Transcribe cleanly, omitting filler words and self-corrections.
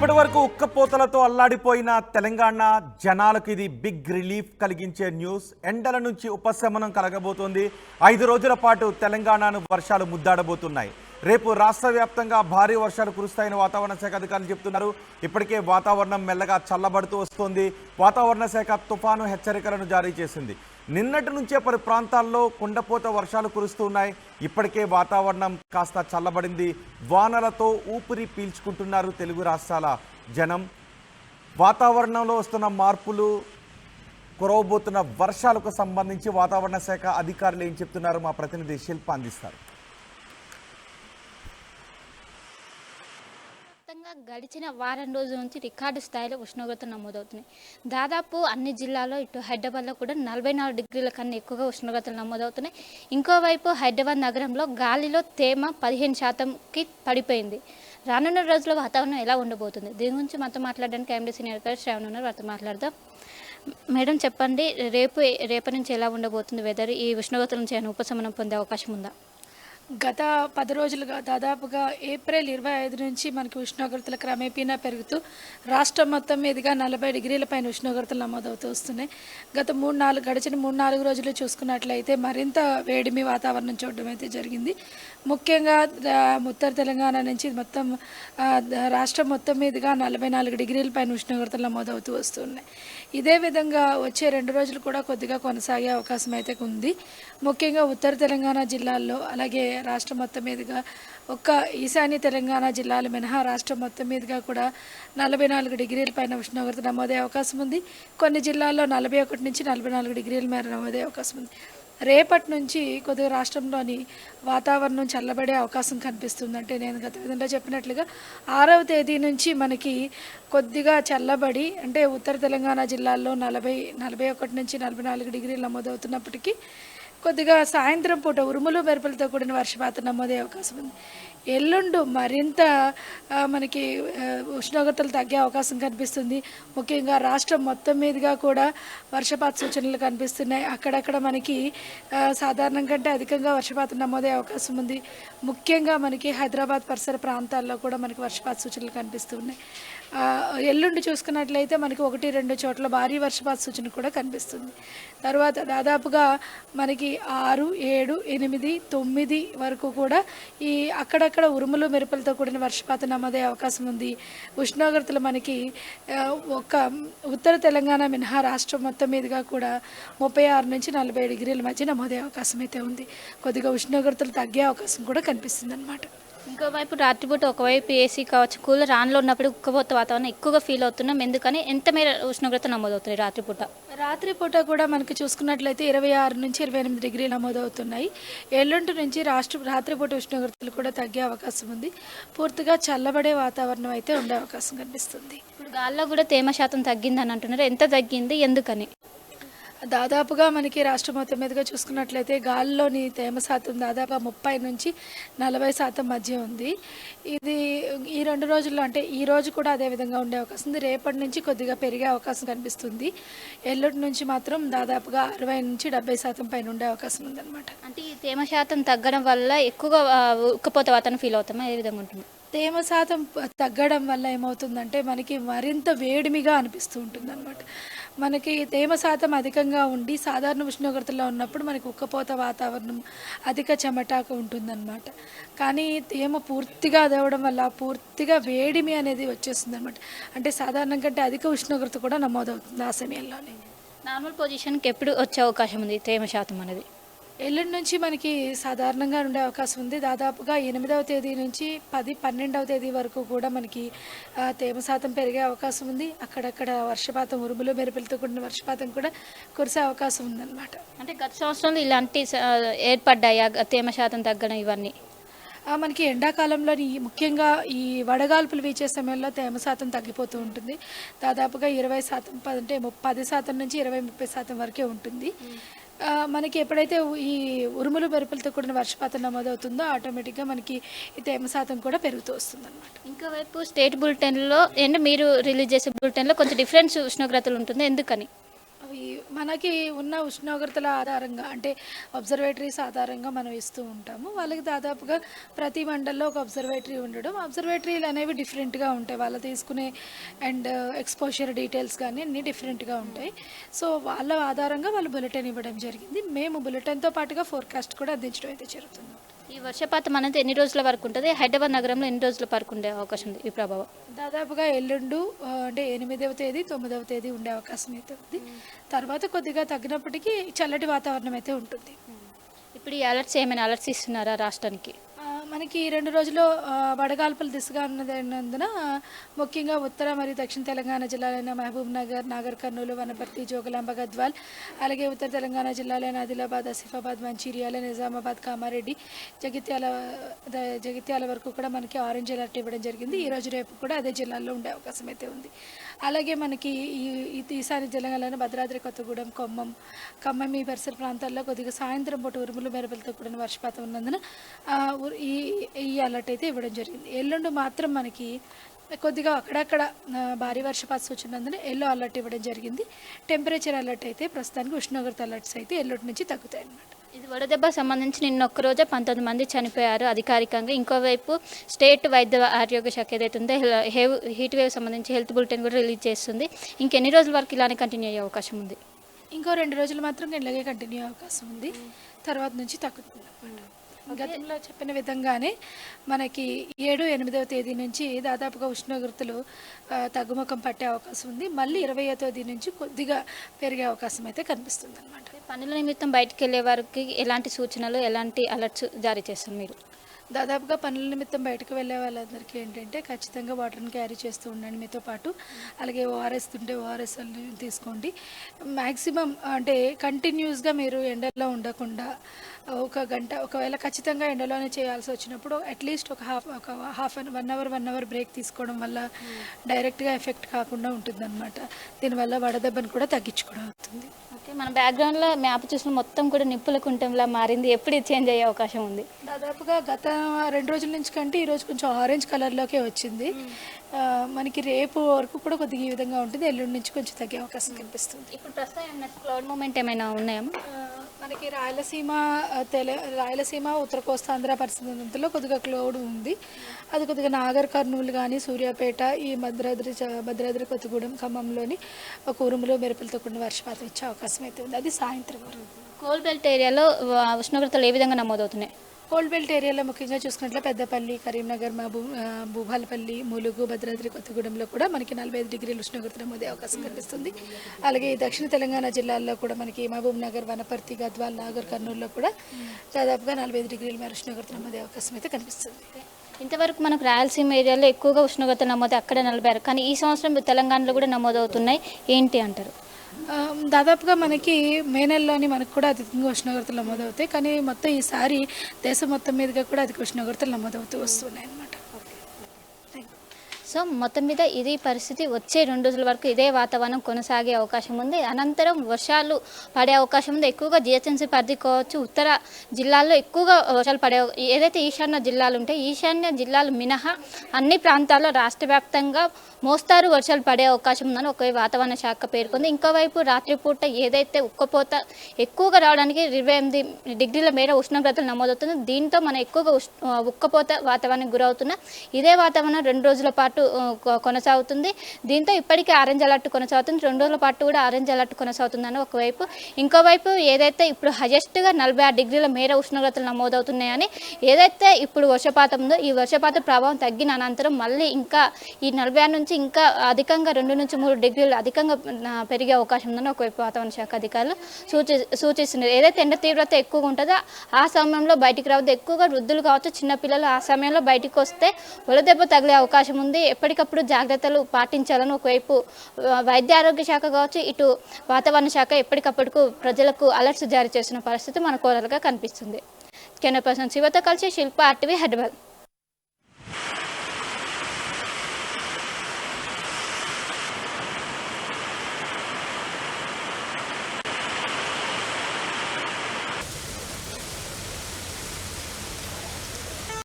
ఇప్పటి వరకు ఉక్కపోతలతో అల్లాడిపోయిన తెలంగాణ జనాలకు ఇది బిగ్ రిలీఫ్ కలిగించే న్యూస్. ఎండల నుంచి ఉపశమనం కలగబోతోంది. 5 రోజుల పాటు తెలంగాణను వర్షాలు ముద్దాడబోతున్నాయి. రేపు రాష్ట్ర వ్యాప్తంగా భారీ వర్షాలు కురుస్తాయని వాతావరణ శాఖ అధికారులు చెప్తున్నారు. ఇప్పటికే వాతావరణం మెల్లగా చల్లబడుతూ వస్తోంది. వాతావరణ శాఖ తుఫాను హెచ్చరికలను జారీ చేసింది. నిన్నటి నుంచే పలు ప్రాంతాల్లో కుండపోత వర్షాలు కురుస్తున్నాయి. ఇప్పటికే వాతావరణం కాస్త చల్లబడింది. వానలతో ఊపిరి పీల్చుకుంటున్నారు తెలుగు రాష్ట్రాల జనం. వాతావరణంలో వస్తున్న మార్పులు, కురవబోతున్న వర్షాలకు సంబంధించి వాతావరణ శాఖ అధికారులు ఏం చెప్తున్నారు మా ప్రతినిధి శిల్ప అందిస్తారు. గడిచిన వారం రోజుల నుంచి రికార్డు స్థాయిలో ఉష్ణోగ్రత నమోదవుతున్నాయి. దాదాపు అన్ని జిల్లాల్లో ఇటు హైదరాబాద్లో కూడా 44 డిగ్రీల కన్నా ఎక్కువగా ఉష్ణోగ్రతలు నమోదవుతున్నాయి. ఇంకోవైపు హైదరాబాద్ నగరంలో గాలిలో తేమ 15%కి పడిపోయింది. రానున్న రోజుల్లో వాతావరణం ఎలా ఉండబోతుంది, దీని గురించి మనతో మాట్లాడడానికి ఎండి సీనియర్ గారు శ్రావణ్ ఉన్నారు. వారితో మాట్లాడదాం. మేడం చెప్పండి, రేపటి నుంచి ఎలా ఉండబోతుంది వెదర్? ఈ ఉష్ణోగ్రతల నుంచి ఏమైనా ఉపశమనం పొందే అవకాశం ఉందా? గత 10 రోజులుగా దాదాపుగా ఏప్రిల్ 25 నుంచి మనకి ఉష్ణోగ్రతలు క్రమేపీనా పెరుగుతూ రాష్ట్రం మొత్తం మీదుగా 40 డిగ్రీల పైన ఉష్ణోగ్రతలు నమోదవుతూ వస్తున్నాయి. గడిచిన 3-4 రోజులు చూసుకున్నట్లయితే మరింత వేడిమి వాతావరణం చూడడం అయితే జరిగింది. ముఖ్యంగా ఉత్తర తెలంగాణ నుంచి మొత్తం రాష్ట్రం మొత్తం మీదుగా 44 డిగ్రీల పైన ఉష్ణోగ్రతలు నమోదవుతూ వస్తున్నాయి. ఇదే విధంగా వచ్చే 2 రోజులు కూడా కొద్దిగా కొనసాగే అవకాశం అయితే ఉంది. ముఖ్యంగా ఉత్తర తెలంగాణ జిల్లాల్లో, అలాగే రాష్ట్రం మొత్తం మీదుగా ఒక్క ఈశాన్య తెలంగాణ జిల్లాలు మినహా రాష్ట్రం మొత్తం మీదుగా కూడా 44 డిగ్రీల పైన ఉష్ణోగ్రత నమోదే అవకాశం ఉంది. కొన్ని జిల్లాల్లో 41 నుంచి 44 డిగ్రీల మేర నమోదే అవకాశం ఉంది. రేపటి నుంచి కొద్దిగా రాష్ట్రంలోని వాతావరణం చల్లబడే అవకాశం కనిపిస్తుంది. అంటే నేను గత విధంగా చెప్పినట్లుగా 6వ తేదీ నుంచి మనకి కొద్దిగా చల్లబడి, అంటే ఉత్తర తెలంగాణ జిల్లాల్లో 41 నుంచి 44 డిగ్రీలు నమోదవుతున్నప్పటికీ కొద్దిగా సాయంత్రం పూట ఉరుములు మెరుపులతో కూడిన వర్షపాతం నమోదే అవకాశం ఉంది. ఎల్లుండు మరింత మనకి ఉష్ణోగ్రతలు తగ్గే అవకాశం కనిపిస్తుంది. ముఖ్యంగా రాష్ట్రం మొత్తం మీదుగా కూడా వర్షపాత సూచనలు కనిపిస్తున్నాయి. అక్కడక్కడ మనకి సాధారణం కంటే అధికంగా వర్షపాతం నమోదే అవకాశం ఉంది. ముఖ్యంగా మనకి హైదరాబాద్ పరిసర ప్రాంతాల్లో కూడా మనకి వర్షపాత సూచనలు కనిపిస్తున్నాయి. ఎల్లుండి చూసుకున్నట్లయితే మనకి 1-2 చోట్ల భారీ వర్షపాత సూచన కూడా కనిపిస్తుంది. తర్వాత దాదాపుగా మనకి 6, 7, 8, 9 వరకు కూడా ఈ అక్కడక్కడ ఉరుములు మెరుపులతో కూడిన వర్షపాతం నమోదే అవకాశం ఉంది. ఉష్ణోగ్రతలు మనకి ఒక ఉత్తర తెలంగాణ మినహా రాష్ట్రం మొత్తం మీదుగా కూడా 36 నుంచి 40 డిగ్రీల మధ్య నమోదే అవకాశం అయితే ఉంది. కొద్దిగా ఉష్ణోగ్రతలు తగ్గే అవకాశం కూడా కనిపిస్తుంది అన్నమాట. ఇంకోవైపు రాత్రిపూట ఒకవైపు ఏసీ కావచ్చు, కూలర్ ఆన్లో ఉన్నప్పుడు ఉక్కపోత వాతావరణం ఎక్కువగా ఫీల్ అవుతున్నాం. ఎందుకని, ఎంత మేర ఉష్ణోగ్రత నమోదవుతుంది రాత్రిపూట కూడా మనకి చూసుకున్నట్లయితే 26 నుంచి 28 డిగ్రీలు నమోదవుతున్నాయి. ఎల్లుంటి నుంచి రాత్రిపూట ఉష్ణోగ్రతలు కూడా తగ్గే అవకాశం ఉంది. పూర్తిగా చల్లబడే వాతావరణం అయితే ఉండే అవకాశం కనిపిస్తుంది. ఇప్పుడు గాల్లో కూడా తేమ శాతం తగ్గిందని అంటున్నారు. ఎంత తగ్గింది, ఎందుకని? దాదాపుగా మనకి రాష్ట్రం మొత్తం మీదుగా చూసుకున్నట్లయితే గాలిలోని తేమ శాతం దాదాపు 30 నుంచి 40% మధ్య ఉంది. ఇది ఈ 2 రోజుల్లో, అంటే ఈ రోజు కూడా అదే విధంగా ఉండే అవకాశం ఉంది. రేపటి నుంచి కొద్దిగా పెరిగే అవకాశం కనిపిస్తుంది. ఎల్లుండి నుంచి మాత్రం దాదాపుగా 60 నుంచి 70% పైన ఉండే అవకాశం ఉందన్నమాట. అంటే ఈ తేమ శాతం తగ్గడం వల్ల ఎక్కువగా ఉక్కపోత వాతావరణం ఫీల్ అవుతామా? ఏ విధంగా ఉంటుంది? తేమ శాతం తగ్గడం వల్ల ఏమవుతుందంటే మనకి మరింత వేడిమిగా అనిపిస్తూ ఉంటుంది అనమాట. మనకి తేమ శాతం అధికంగా ఉండి సాధారణ ఉష్ణోగ్రతలో ఉన్నప్పుడు మనకి ఉక్కపోత వాతావరణం, అధిక చెమటాకు ఉంటుందన్నమాట. కానీ తేమ పూర్తిగా అదవడం వల్ల పూర్తిగా వేడిమి అనేది వచ్చేస్తుంది అనమాట. అంటే సాధారణం కంటే అధిక ఉష్ణోగ్రత కూడా నమోదవుతుంది ఆ సమయంలోనే. నార్మల్ పొజిషన్కి ఎప్పుడు వచ్చే అవకాశం ఉంది తేమ శాతం అనేది? ఎల్లుండి నుంచి మనకి సాధారణంగా ఉండే అవకాశం ఉంది. దాదాపుగా 8వ తేదీ నుంచి 12వ తేదీ వరకు కూడా మనకి తేమ శాతం పెరిగే అవకాశం ఉంది. అక్కడక్కడ వర్షపాతం, ఉరుములు మెరుపులతో కూడిన వర్షపాతం కూడా కురిసే అవకాశం ఉందన్నమాట. అంటే గత సంవత్సరంలో ఇలాంటి ఏర్పడ్డాయా తేమ శాతం తగ్గడం ఇవన్నీ? మనకి ఎండాకాలంలో ముఖ్యంగా ఈ వడగాల్పులు వీచే సమయంలో తేమ శాతం తగ్గిపోతూ ఉంటుంది. దాదాపుగా 20%, అంటే 10% నుంచి 20-30% వరకే ఉంటుంది. మనకి ఎప్పుడైతే ఈ ఉరుములు మెరుపులతో కూడిన వర్షపాతం నమోదవుతుందో ఆటోమేటిక్గా మనకి ఈ తేమ శాతం కూడా పెరుగుతూ వస్తుంది అనమాట. ఇంకోవైపు స్టేట్ బులెటిన్లో మీరు రిలీజ్ చేసే బులెటిన్లో కొంచెం డిఫరెన్స్ ఉష్ణోగ్రతలు ఉంటుంది, ఎందుకని? మనకి ఉన్న ఉష్ణోగ్రతల ఆధారంగా అంటే అబ్జర్వేటరీస్ ఆధారంగా మనం ఇస్తూ ఉంటాము. వాళ్ళకి దాదాపుగా ప్రతి మండల్లో ఒక అబ్జర్వేటరీ ఉండడం, అబ్జర్వేటరీలు అనేవి డిఫరెంట్గా ఉంటాయి. వాళ్ళు తీసుకునే అండ్ ఎక్స్పోజర్ డీటెయిల్స్ కానీ అన్నీ డిఫరెంట్గా ఉంటాయి. సో వాళ్ళ ఆధారంగా వాళ్ళు బులెటిన్ ఇవ్వడం జరిగింది. మేము బులెటిన్తో పాటుగా ఫోర్కాస్ట్ కూడా అందించడం అయితే జరుగుతుంది. ఈ వర్షపాతం అనేది ఎన్ని రోజుల వరకు ఉంటుంది? హైదరాబాద్ నగరంలో ఎన్ని రోజుల వరకు ఉండే అవకాశం ఉంది ఈ ప్రభావం? దాదాపుగా ఎల్లుండు అంటే 8వ తేదీ 9వ తేదీ ఉండే అవకాశం అయితే ఉంది. తర్వాత కొద్దిగా తగ్గినప్పటికీ చల్లటి వాతావరణం అయితే ఉంటుంది. ఇప్పుడు ఈ అలర్ట్స్ ఏమైనా అలర్ట్స్ ఇస్తున్నారా రాష్ట్రానికి? మనకి 2 రోజుల్లో వడగాల్పుల దిశగా ఉన్నందున ముఖ్యంగా ఉత్తర మరియు దక్షిణ తెలంగాణ జిల్లాలైన మహబూబ్ నగర్, నాగర్ కర్నూలు, వనపర్తి, జోగులాంబ, గద్వాల్, అలాగే ఉత్తర తెలంగాణ జిల్లాలైన ఆదిలాబాద్, ఆసిఫాబాద్, మంచిర్యాల, నిజామాబాద్, కామారెడ్డి, జగిత్యాల వరకు కూడా మనకి ఆరెంజ్ అలర్ట్ ఇవ్వడం జరిగింది. ఈరోజు రేపు కూడా అదే జిల్లాల్లో ఉండే అవకాశం అయితే ఉంది. అలాగే మనకి ఈ ఈశాన్య తెలంగాణలో భద్రాద్రి కొత్తగూడెం, ఖమ్మం ఈ పరిసర ప్రాంతాల్లో కొద్దిగా సాయంత్రం పూట ఉరుములు మెరుపులతో కూడిన వర్షపాతం ఉన్నందున ఈ అలర్ట్ అయితే ఇవ్వడం జరిగింది. ఎల్లుండి మాత్రం మనకి కొద్దిగా అక్కడక్కడ భారీ వర్షపాత సూచన ఉన్నందున ఎల్లో అలర్ట్ ఇవ్వడం జరిగింది. టెంపరేచర్ అలర్ట్ అయితే ప్రస్తుతానికి ఉష్ణోగ్రత అలర్ట్స్ అయితే ఎల్లుండి నుంచి తగ్గుతాయి అన్నమాట. ఇది వడదెబ్బ సంబంధించి నిన్న ఒక్కరోజే 19 మంది చనిపోయారు అధికారికంగా. ఇంకోవైపు స్టేట్ వైద్య ఆరోగ్య శాఖ ఏదైతే ఉందో హీట్ వేవ్ సంబంధించి హెల్త్ బులెటిన్ కూడా రిలీజ్ చేస్తుంది. ఇంకెన్ని రోజుల వరకు ఇలానే కంటిన్యూ అయ్యే అవకాశం ఉంది? ఇంకో 2 రోజులు మాత్రం ఇలాగే కంటిన్యూ అవకాశం ఉంది. తర్వాత నుంచి తగ్గుతుంది అన్నమాట. గతంలో చెప్పిన విధంగానే మనకి 7, 8వ తేదీ నుంచి దాదాపుగా ఉష్ణోగ్రతలు తగ్గుముఖం పట్టే అవకాశం ఉంది. మళ్ళీ 20వ తేదీ నుంచి కొద్దిగా పెరిగే అవకాశం అయితే కనిపిస్తుంది అన్నమాట. పనుల నిమిత్తం బయటకు వెళ్ళే వారికి ఎలాంటి సూచనలు, ఎలాంటి అలర్ట్స్ జారీ చేస్తారు మీరు? దాదాపుగా పనుల నిమిత్తం బయటకు వెళ్ళే వాళ్ళందరికీ ఏంటంటే ఖచ్చితంగా వాటర్ని క్యారీ చేస్తూ ఉండండి మీతో పాటు. అలాగే ఓఆర్ఎస్ ఉంటే ఓఆర్ఎస్ తీసుకోండి. మ్యాక్సిమం అంటే కంటిన్యూస్గా మీరు ఎండలో ఉండకుండా ఒక గంట, ఒకవేళ ఖచ్చితంగా ఎండలోనే చేయాల్సి వచ్చినప్పుడు అట్లీస్ట్ ఒక హాఫ్ 1 అవర్ బ్రేక్ తీసుకోవడం వల్ల డైరెక్ట్గా ఎఫెక్ట్ కాకుండా ఉంటుందన్నమాట. దీనివల్ల వడదెబ్బను కూడా తగ్గించుకోవడం అవుతుంది. ఓకే, మన బ్యాక్గ్రౌండ్లో మ్యాప్ చూసిన మొత్తం కూడా నిప్పుల కుంటంలా మారింది. ఎప్పుడు ఇది చేంజ్ అయ్యే అవకాశం ఉంది? దాదాపుగా గత 2 రోజుల నుంచి కంటే ఈరోజు కొంచెం ఆరెంజ్ కలర్లోకే వచ్చింది. మనకి రేపు వరకు కూడా కొద్దిగా ఈ విధంగా ఉంటుంది. ఎల్లుండి నుంచి కొంచెం తగ్గే అవకాశం కనిపిస్తుంది. ఇప్పుడు ప్రస్తుతం ఏమైనా క్లౌడ్ మూమెంట్ ఏమైనా ఉన్నాయా? మనకి రాయలసీమ ఉత్తర కోస్తాంధ్ర పరిస్థితుల్లో కొద్దిగా క్లౌడ్ ఉంది. అది కొద్దిగా నాగర్ కర్నూలు కానీ, సూర్యాపేట, ఈ భద్రాద్రి కొత్తగూడెం, ఖమ్మంలోని ఒక ఉరుములు మెరుపులతో కూడిన వర్షపాతం ఇచ్చే అవకాశం అయితే ఉంది. అది సాయంత్రం వరకు. కోల్ బెల్ట్ ఏరియాలో ఉష్ణోగ్రతలు ఏ విధంగా నమోదవుతున్నాయి? కోల్ బెల్ట్ ఏరియాలో ముఖ్యంగా చూసుకున్నట్లే పెద్దపల్లి, కరీంనగర్, భూపాలపల్లి, ములుగు, భద్రాద్రి కొత్తగూడెంలో కూడా మనకి 45 డిగ్రీల ఉష్ణోగ్రత నమోదే అవకాశం కనిపిస్తుంది. అలాగే దక్షిణ తెలంగాణ జిల్లాల్లో కూడా మనకి మహబూబ్ నగర్, వనపర్తి, గద్వాల్, నాగర్ కర్నూలులో కూడా దాదాపుగా 45 డిగ్రీల మేర ఉష్ణోగ్రత నమోదే అవకాశం అయితే కనిపిస్తుంది. ఇంతవరకు మనకు రాయలసీమ ఏరియాలో ఎక్కువగా ఉష్ణోగ్రత నమోదు అక్కడ 40, కానీ ఈ సంవత్సరం తెలంగాణలో కూడా నమోదవుతున్నాయి. ఏంటి అంటారు? దాదాపుగా మనకి మే నెలలోని మనకు కూడా అధికంగా ఉష్ణోగ్రతలు నమోదవుతాయి. కానీ మొత్తం ఈసారి దేశం మొత్తం మీదుగా కూడా అధిక ఉష్ణోగ్రతలు నమోదవుతూ వస్తున్నాయి అన్నమాట. సో మొత్తం మీద ఇది పరిస్థితి. వచ్చే 2 రోజుల వరకు ఇదే వాతావరణం కొనసాగే అవకాశం ఉంది. అనంతరం వర్షాలు పడే అవకాశం ఉంది. ఎక్కువగా జిహెచ్ఎంసీ పరిధి కావచ్చు, ఉత్తర జిల్లాల్లో ఎక్కువగా వర్షాలు పడే, ఏదైతే ఈశాన్య జిల్లాలు ఉంటాయి, ఈశాన్య జిల్లాలు మినహా అన్ని ప్రాంతాల్లో రాష్ట్ర వ్యాప్తంగా మోస్తారు వర్షాలు పడే అవకాశం ఉందని ఒక వాతావరణ శాఖ పేర్కొంది. ఇంకోవైపు రాత్రిపూట ఏదైతే ఉక్కపోత ఎక్కువగా రావడానికి 28 డిగ్రీల మేర ఉష్ణోగ్రతలు నమోదవుతుంది. దీంతో మనం ఎక్కువగా ఉక్కపోత వాతావరణానికి గురవుతున్న ఇదే వాతావరణం 2 రోజుల పాటు కొనసాగుతుంది. దీంతో ఇప్పటికే ఆరెంజ్ అలర్ట్ కొనసాగుతుంది. 2 రోజుల పాటు కూడా ఆరెంజ్ అలర్ట్ కొనసాగుతుందని ఒకవైపు. ఇంకోవైపు ఏదైతే ఇప్పుడు హైయెస్ట్గా 46 డిగ్రీల మేర ఉష్ణోగ్రతలు నమోదవుతున్నాయని, ఏదైతే ఇప్పుడు వర్షపాతం ఉందో ఈ వర్షపాత ప్రభావం తగ్గిన అనంతరం మళ్ళీ ఇంకా ఈ 46 నుంచి ఇంకా అధికంగా 2 నుంచి 3 డిగ్రీలు అధికంగా పెరిగే అవకాశం ఉందని ఒకవైపు వాతావరణ శాఖ అధికారులు సూచిస్తున్నారు. ఏదైతే ఎండ తీవ్రత ఎక్కువగా ఉంటుందో ఆ సమయంలో బయటికి రావద్దు. ఎక్కువగా వృద్ధులు కావచ్చు, చిన్నపిల్లలు ఆ సమయంలో బయటికి వస్తే వడదెబ్బ తగిలే అవకాశం ఉంది. ఎప్పటికప్పుడు జాగ్రత్తలు పాటించాలని ఒకవైపు వైద్య ఆరోగ్య శాఖ కావచ్చు, ఇటు వాతావరణ శాఖ ఎప్పటికప్పుడు ప్రజలకు అలర్ట్స్ జారీ చేస్తున్న పరిస్థితి మన కోరలుగా కనిపిస్తుంది. కెమెరా పర్సన్ శివతో కలిసి శిల్ప, RTV, హైదరాబాద్.